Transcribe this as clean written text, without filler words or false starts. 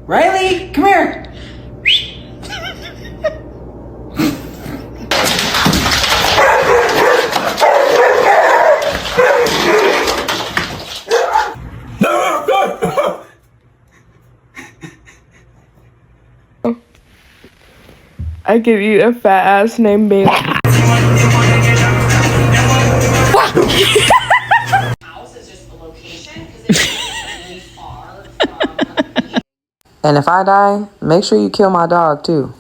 Riley, come here. I could eat a fat ass named Bailey. House is just the location because it's really far from. And if I die, make sure you kill my dog too.